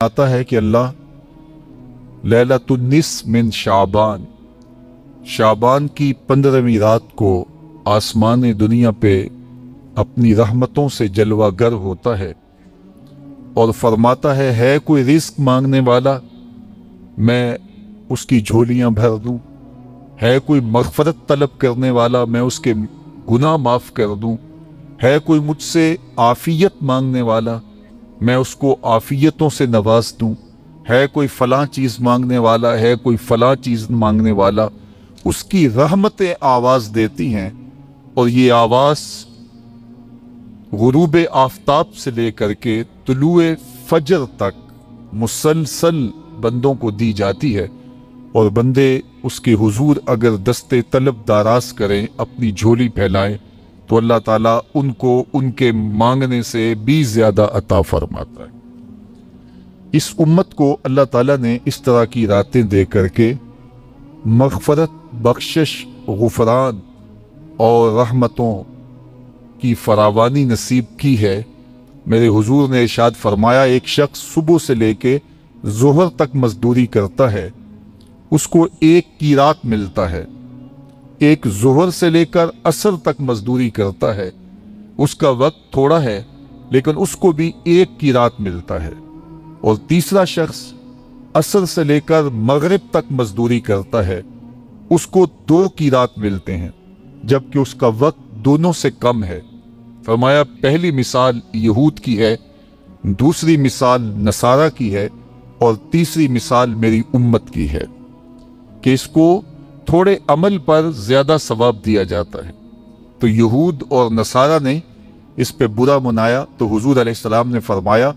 آتا ہے کہ اللہ لیلۃ النصف من شعبان کی 15ویں رات کو آسمان دنیا پہ اپنی رحمتوں سے جلوہ گر ہوتا ہے اور فرماتا ہے کوئی رزق مانگنے والا، میں اس کی جھولیاں بھر دوں، ہے کوئی مغفرت طلب کرنے والا، میں اس کے گناہ معاف کر دوں، ہے کوئی مجھ سے عافیت مانگنے والا، میں اس کو عافیتوں سے نواز دوں، ہے کوئی فلاں چیز مانگنے والا، ہے کوئی فلاں چیز مانگنے والا، اس کی رحمتیں آواز دیتی ہیں اور یہ آواز غروب آفتاب سے لے کر کے طلوع فجر تک مسلسل بندوں کو دی جاتی ہے، اور بندے اس کے حضور اگر دستے طلب دراز کریں، اپنی جھولی پھیلائیں، تو اللہ تعالیٰ ان کو ان کے مانگنے سے بھی زیادہ عطا فرماتا ہے۔ اس امت کو اللہ تعالیٰ نے اس طرح کی راتیں دے کر کے مغفرت، بخشش، غفران اور رحمتوں کی فراوانی نصیب کی ہے۔ میرے حضور نے ارشاد فرمایا، ایک شخص صبح سے لے کے ظہر تک مزدوری کرتا ہے، اس کو ایک قیراط ملتا ہے۔ ایک ظہر سے لے کر عصر تک مزدوری کرتا ہے، اس کا وقت تھوڑا ہے لیکن اس کو بھی ایک قیراط ملتا ہے۔ اور تیسرا شخص عصر سے لے کر مغرب تک مزدوری کرتا ہے، اس کو 2 قیراط ملتے ہیں، جبکہ اس کا وقت دونوں سے کم ہے۔ فرمایا پہلی مثال یہود کی ہے، دوسری مثال نصارہ کی ہے، اور تیسری مثال میری امت کی ہے کہ اس کو تھوڑے عمل پر زیادہ ثواب دیا جاتا ہے۔ تو یہود اور نصارہ نے اس پہ برا منایا، تو حضور علیہ السلام نے فرمایا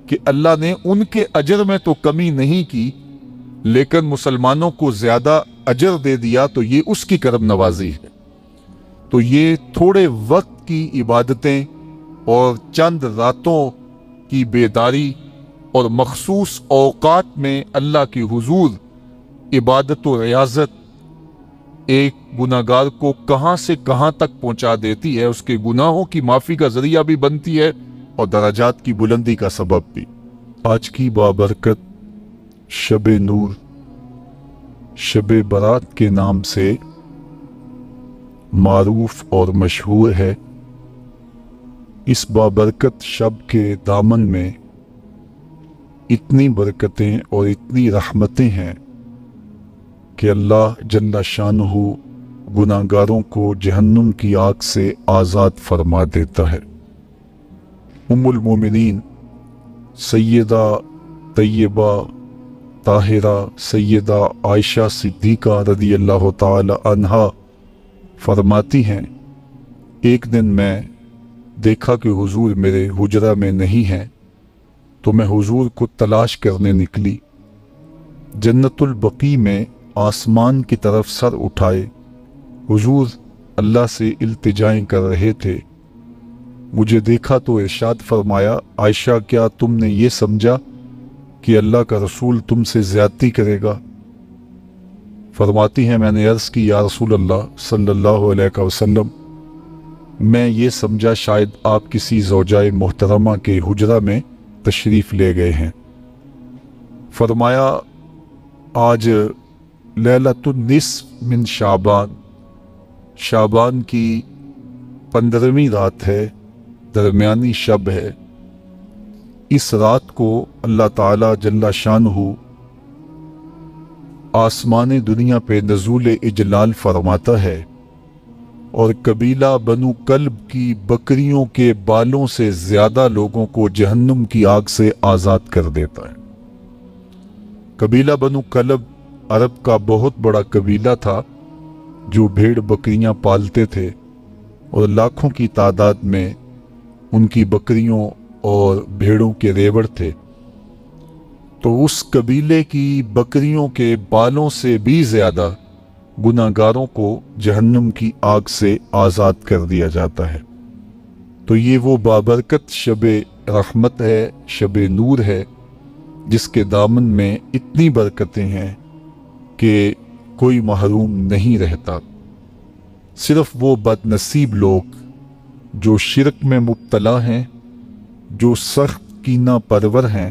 کہ اللہ نے ان کے اجر میں تو کمی نہیں کی، لیکن مسلمانوں کو زیادہ اجر دے دیا، تو یہ اس کی کرم نوازی ہے۔ تو یہ تھوڑے وقت کی عبادتیں اور چند راتوں کی بیداری اور مخصوص اوقات میں اللہ کی حضور عبادت و ریاضت ایک گناہگار کو کہاں سے کہاں تک پہنچا دیتی ہے، اس کے گناہوں کی معافی کا ذریعہ بھی بنتی ہے اور درجات کی بلندی کا سبب بھی۔ آج کی بابرکت شب نور، شب برات کے نام سے معروف اور مشہور ہے۔ اس بابرکت شب کے دامن میں اتنی برکتیں اور اتنی رحمتیں ہیں کہ اللہ جل شانہ گناہگاروں کو جہنم کی آگ سے آزاد فرما دیتا ہے۔ ام المومنین سیدہ طیبہ طاہرہ سیدہ عائشہ صدیقہ رضی اللہ تعالی عنہا فرماتی ہیں، ایک دن میں دیکھا کہ حضور میرے حجرہ میں نہیں ہیں، تو میں حضور کو تلاش کرنے نکلی۔ جنت البقیع میں آسمان کی طرف سر اٹھائے حضور اللہ سے التجائیں کر رہے تھے۔ مجھے دیکھا تو ارشاد فرمایا، عائشہ کیا تم نے یہ سمجھا کہ اللہ کا رسول تم سے زیادتی کرے گا؟ فرماتی ہیں میں نے عرض کی، یا رسول اللہ صلی اللہ علیہ وسلم، میں یہ سمجھا شاید آپ کسی زوجائے محترمہ کے حجرہ میں تشریف لے گئے ہیں۔ فرمایا آج لیلۃ النصف من شعبان کی 15ویں رات ہے، درمیانی شب ہے۔ اس رات کو اللہ تعالی جل شانہ آسمان دنیا پہ نزول اجلال فرماتا ہے، اور قبیلہ بنو کلب کی بکریوں کے بالوں سے زیادہ لوگوں کو جہنم کی آگ سے آزاد کر دیتا ہے۔ قبیلہ بنو کلب عرب کا بہت بڑا قبیلہ تھا جو بھیڑ بکریاں پالتے تھے، اور لاکھوں کی تعداد میں ان کی بکریوں اور بھیڑوں کے ریوڑ تھے۔ تو اس قبیلے کی بکریوں کے بالوں سے بھی زیادہ گناہگاروں کو جہنم کی آگ سے آزاد کر دیا جاتا ہے۔ تو یہ وہ بابرکت شب رحمت ہے، شب نور ہے، جس کے دامن میں اتنی برکتیں ہیں کہ کوئی محروم نہیں رہتا۔ صرف وہ بد نصیب لوگ جو شرک میں مبتلا ہیں، جو سخت کینہ پرور ہیں،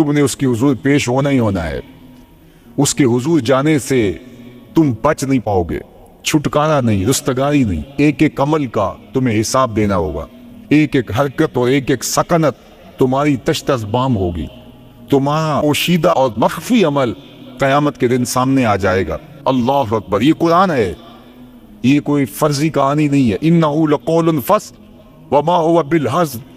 تم نے اس کے حضور پیش ہونا ہی ہونا ہے. اس کے حضور جانے سے تم بچ نہیں پاؤ گے. چھٹکارا نہیں، رستگاری نہیں. ایک ایک عمل کا تمہیں حساب دینا ہوگا. ایک ایک حرکت اور ایک ایک سکنت تمہاری تشت ازبام ہوگی. تمہارا پوشیدہ اور مخفی عمل قیامت کے دن سامنے آ جائے گا. اللہ اکبر. یہ قرآن ہے، یہ کوئی فرضی کہانی نہیں ہے. انہ لقول فصل وما هو بالہزل.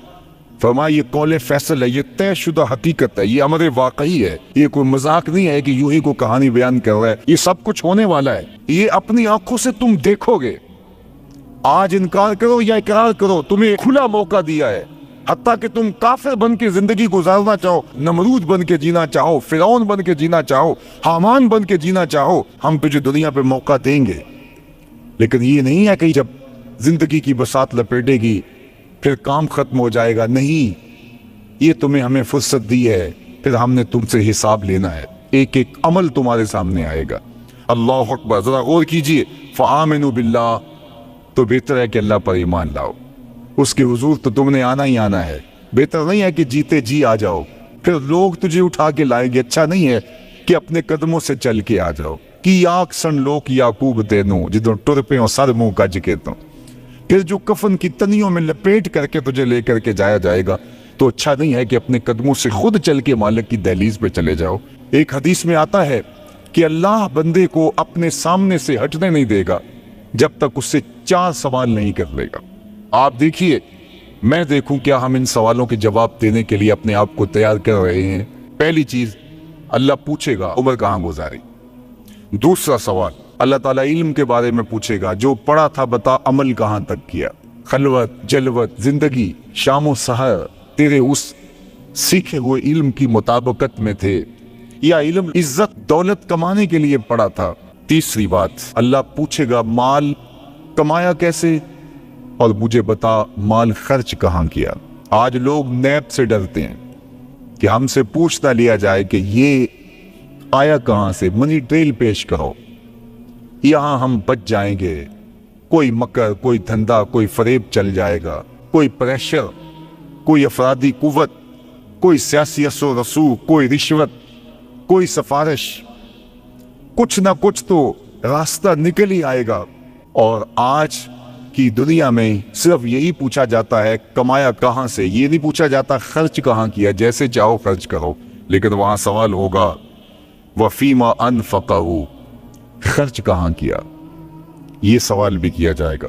فرمایا یہ قول فیصل ہے، یہ طے شدہ حقیقت ہے، یہ امر واقعی ہے. یہ کوئی مذاق نہیں ہے کہ یوں ہی کو کہانی بیان کر رہا ہے. یہ سب کچھ ہونے والا ہے. یہ اپنی آنکھوں سے تم دیکھو گے. آج انکار کرو یا اقرار کرو، تمہیں کھلا موقع دیا ہے. حتیٰ کہ تم کافر بن کے زندگی گزارنا چاہو، نمرود بن کے جینا چاہو، فرعون بن کے جینا چاہو، حامان بن کے جینا چاہو، ہم تجھے دنیا پہ موقع دیں گے. لیکن یہ نہیں ہے کہ جب زندگی کی بساط لپیٹے گی پھر کام ختم ہو جائے گا. نہیں، یہ تمہیں ہمیں فرصت دی ہے، پھر ہم نے تم سے حساب لینا ہے. ایک ایک عمل تمہارے سامنے آئے گا. اللہ اکبر. ذرا غور کیجئے. فآمنوا باللہ، تو بہتر ہے کہ اللہ پر ایمان لاؤ. اس کے حضور تو تم نے آنا ہی آنا ہے. بہتر نہیں ہے کہ جیتے جی آ جاؤ، پھر لوگ تجھے اٹھا کے لائیں گے. اچھا نہیں ہے کہ اپنے قدموں سے چل کے آ جاؤ. کی آگ سن لوگ یعقوب دینو جدوں ٹر پہ ہوں سر منہ کج کے. پھر جو کفن کی تنیوں میں لپیٹ کر کے تجھے لے کر کے جایا جائے گا، تو اچھا نہیں ہے کہ اپنے قدموں سے خود چل کے مالک کی دہلیز پہ چلے جاؤ. ایک حدیث میں آتا ہے کہ اللہ بندے کو اپنے سامنے سے ہٹنے نہیں دے گا جب تک اس سے 4 سوال نہیں کر لے گا. آپ دیکھیے، میں دیکھوں کیا ہم ان سوالوں کے جواب دینے کے لیے اپنے آپ کو تیار کر رہے ہیں. پہلی چیز، اللہ پوچھے گا عمر کہاں گزاری. دوسرا سوال، اللہ تعالیٰ علم کے بارے میں پوچھے گا. جو پڑھا تھا بتا، عمل کہاں تک کیا. خلوت، جلوت، زندگی، شام و سحر تیرے اس سیکھے ہوئے علم کی مطابقت میں تھے، یا علم عزت دولت کمانے کے لیے پڑھا تھا. تیسری بات، اللہ پوچھے گا مال کمایا کیسے، اور مجھے بتا مال خرچ کہاں کیا. آج لوگ نیب سے ڈرتے ہیں کہ ہم سے پوچھ نہ لیا جائے کہ یہ آیا کہاں سے. منی ٹریل پیش کرو، یہاں ہم بچ جائیں گے. کوئی مکر، کوئی دھندا، کوئی فریب چل جائے گا، کوئی پریشر، کوئی افرادی قوت، کوئی سیاسی اثر و رسوخ، کوئی رشوت، کوئی سفارش، کچھ نہ کچھ تو راستہ نکل ہی آئے گا. اور آج کی دنیا میں صرف یہی پوچھا جاتا ہے کمایا کہاں سے. یہ نہیں پوچھا جاتا خرچ کہاں کیا. جیسے چاہو خرچ کرو، لیکن وہاں سوال ہوگا وفیما انفقہ، خرچ کہاں کیا. یہ سوال بھی کیا جائے گا.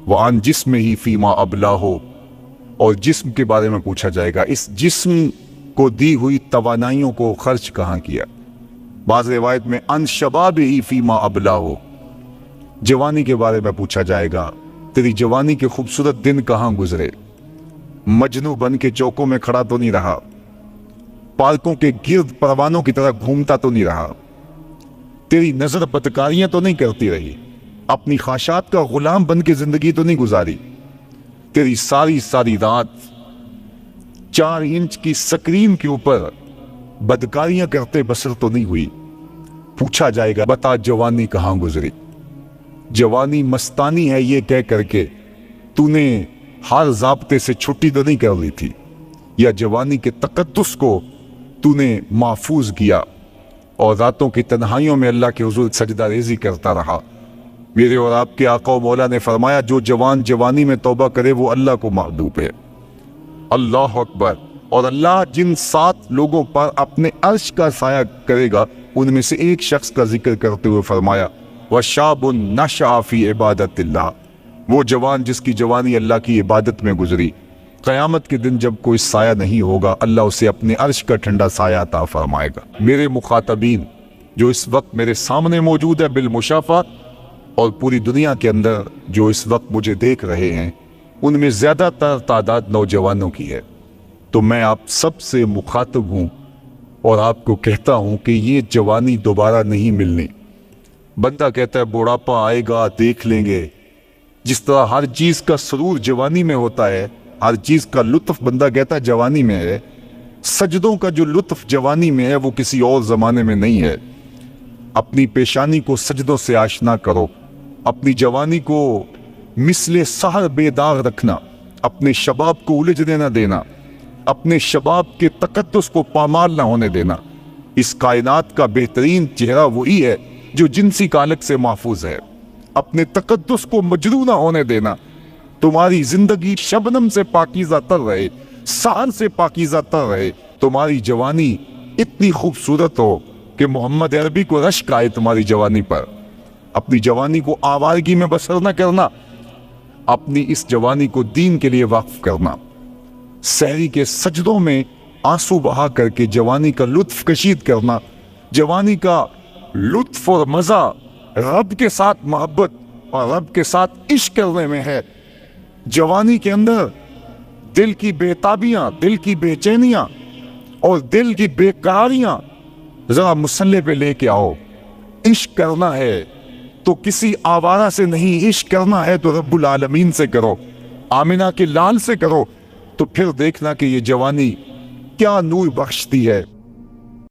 وعن جسم ہی فیما ابلاہ، اور جسم کے بارے میں پوچھا جائے گا اس جسم کو دی ہوئی توانائیوں کو خرچ کہاں کیا. بعض روایت میں ان شباب ہی فیما ابلاہ، جوانی کے بارے میں پوچھا جائے گا تیری جوانی کے خوبصورت دن کہاں گزرے. مجنو بن کے چوکوں میں کھڑا تو نہیں رہا، پارکوں کے گرد پروانوں کی طرح گھومتا تو نہیں رہا، تیری نظر بدکاریاں تو نہیں کرتی رہی، اپنی خواہشات کا غلام بن کے زندگی تو نہیں گزاری، تیری ساری رات 4 انچ کی سکرین کے اوپر بدکاریاں کرتے بسر تو نہیں ہوئی. پوچھا جائے گا بتا جوانی کہاں گزری. جوانی مستانی ہے یہ کہہ کر کے تو نے ہر ضابطے سے چھٹی تو نہیں کر لی تھی، یا جوانی کے تقدس کو تو نے محفوظ کیا اور راتوں کی تنہائیوں میں اللہ کے حضور سجدہ ریزی کرتا رہا. میرے اور آپ کے آقا و مولا نے فرمایا جو جوان جوانی میں توبہ کرے وہ اللہ کو محبوب ہے. اللہ اکبر. اور اللہ جن 7 لوگوں پر اپنے عرش کا سایہ کرے گا ان میں سے ایک شخص کا ذکر کرتے ہوئے فرمایا وَشَابٌ نَشَأَ فِي عِبَادَةِ اللَّهِ، وہ جوان جس کی جوانی اللہ کی عبادت میں گزری. قیامت کے دن جب کوئی سایہ نہیں ہوگا اللہ اسے اپنے عرش کا ٹھنڈا سایہ عطا فرمائے گا. میرے مخاطبین جو اس وقت میرے سامنے موجود ہے بالمشافہ، اور پوری دنیا کے اندر جو اس وقت مجھے دیکھ رہے ہیں، ان میں زیادہ تر تعداد نوجوانوں کی ہے. تو میں آپ سب سے مخاطب ہوں اور آپ کو کہتا ہوں کہ یہ جوانی دوبارہ نہیں ملنی. بندہ کہتا ہے بڑھاپا آئے گا دیکھ لیں گے. جس طرح ہر چیز کا سرور جوانی میں ہوتا ہے، ہر چیز کا لطف بندہ کہتا ہے جوانی میں ہے، سجدوں کا جو لطف جوانی میں ہے وہ کسی اور زمانے میں نہیں ہے. اپنی پیشانی کو سجدوں سے آشنا کرو، اپنی جوانی کو مثل سحر بے داغ رکھنا، اپنے شباب کو الجھنے نہ دینا. اپنے شباب کے تقدس کو پامال نہ ہونے دینا۔ اس کائنات کا بہترین چہرہ وہی ہے جو جنسی کالک سے محفوظ ہے۔ اپنے تقدس کو مجروح نہ ہونے دینا۔ تمہاری زندگی شبنم سے پاکیزہ تر رہے، سحر سے پاکیزہ تر رہے۔ تمہاری جوانی اتنی خوبصورت ہو کہ محمد عربی کو رشک آئے تمہاری جوانی پر۔ اپنی جوانی کو آوارگی میں بسر نہ کرنا، اپنی اس جوانی کو دین کے لیے وقف کرنا۔ سحری کے سجدوں میں آنسو بہا کر کے جوانی کا لطف کشید کرنا۔ جوانی کا لطف اور مزہ رب کے ساتھ محبت اور رب کے ساتھ عشق کرنے میں ہے۔ جوانی کے اندر دل کی بے تابیاں، دل کی بے چینیاں اور دل کی بے قراریاں ذرا مسلح پہ لے کے آؤ۔ عشق کرنا ہے تو کسی آوارہ سے نہیں، عشق کرنا ہے تو رب العالمین سے کرو، آمنہ کے لال سے کرو، تو پھر دیکھنا کہ یہ جوانی کیا نور بخشتی ہے۔